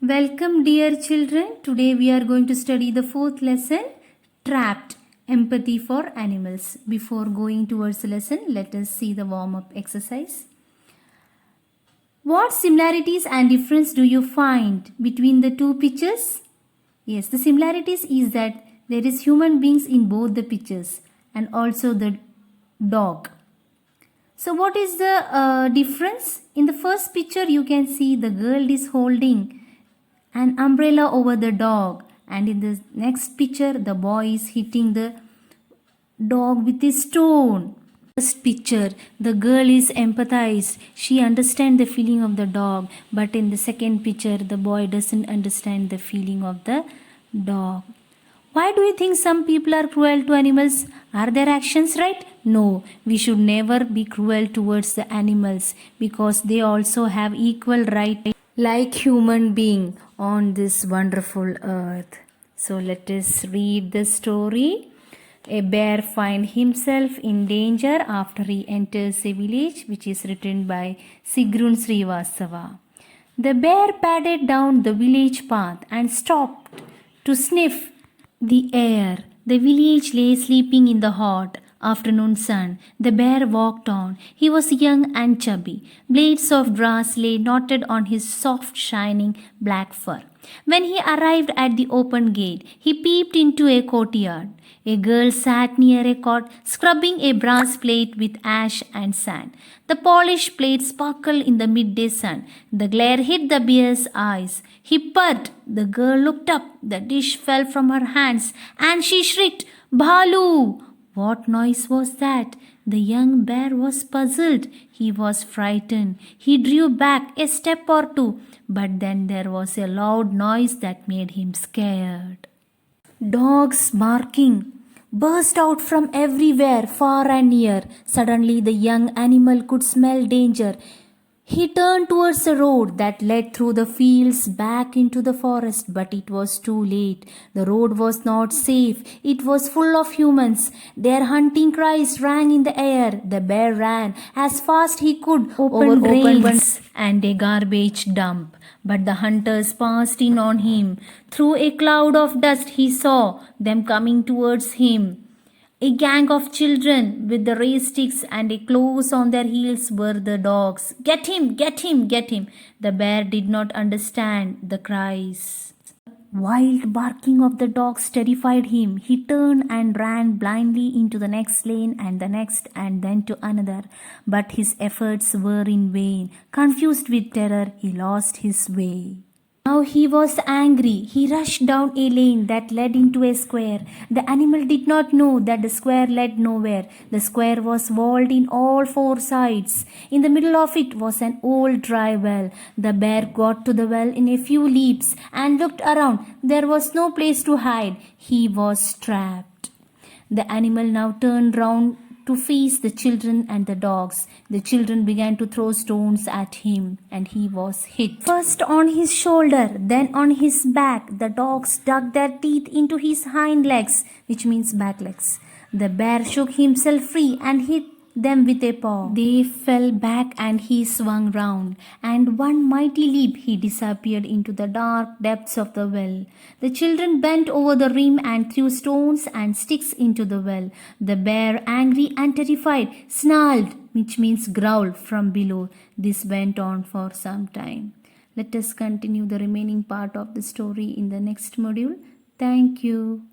Welcome, dear children. Today we are going to study the fourth lesson, Trapped, Empathy for Animals. Before going towards the lesson, let us see the warm-up exercise. What similarities and difference do you find between the two pictures? Yes, the similarities is that there is human beings in both the pictures and also the dog. So what is the difference? In the first picture you can see the girl is holding an umbrella over the dog, and in the next picture the boy is hitting the dog with a stone. First picture, the girl is empathized. She understands the feeling of the dog, but in the second picture the boy doesn't understand the feeling of the dog. Why do you think some people are cruel to animals? Are their actions right? No, we should never be cruel towards the animals because they also have equal right like human being on this wonderful earth. So let us read the story. A bear finds himself in danger after he enters a village, which is written by Sigrun Srivastava. The bear padded down the village path and stopped to sniff the air. The village lay sleeping in the hot afternoon sun. The bear walked on. He was young and chubby. Blades of grass lay knotted on his soft, shining black fur. When he arrived at the open gate, he peeped into a courtyard. A girl sat near a cot, scrubbing a brass plate with ash and sand. The polished plate sparkled in the midday sun. The glare hit the bear's eyes. He purred. The girl looked up. The dish fell from her hands, and she shrieked, "Bhalu!" What noise was that? The young bear was puzzled. He was frightened. He drew back a step or two, but then there was a loud noise that made him scared. Dogs barking burst out from everywhere, far and near. Suddenly, the young animal could smell danger. He turned towards the road that led through the fields back into the forest, but it was too late. The road was not safe. It was full of humans. Their hunting cries rang in the air. The bear ran as fast he could over drains and a garbage dump. But the hunters passed in on him. Through a cloud of dust he saw them coming towards him. A gang of children with the race sticks and close on their heels were the dogs. "Get him! Get him! Get him!" The bear did not understand the cries. Wild barking of the dogs terrified him. He turned and ran blindly into the next lane and the next and then to another. But his efforts were in vain. Confused with terror, he lost his way. Now he was angry. He rushed down a lane that led into a square. The animal did not know that the square led nowhere. The square was walled in all four sides. In the middle of it was an old dry well. The bear got to the well in a few leaps and looked around. There was no place to hide. He was trapped. The animal now turned round to face the children and the dogs. The children began to throw stones at him, and he was hit. First on his shoulder, then on his back. The dogs dug their teeth into his hind legs, which means back legs. The bear shook himself free and hit them with a paw. They fell back and he swung round, and one mighty leap he disappeared into the dark depths of the well. The children bent over the rim and threw stones and sticks into the well. The bear, angry and terrified, snarled, which means growled, from below. This went on for some time. Let us continue the remaining part of the story in the next module. Thank you.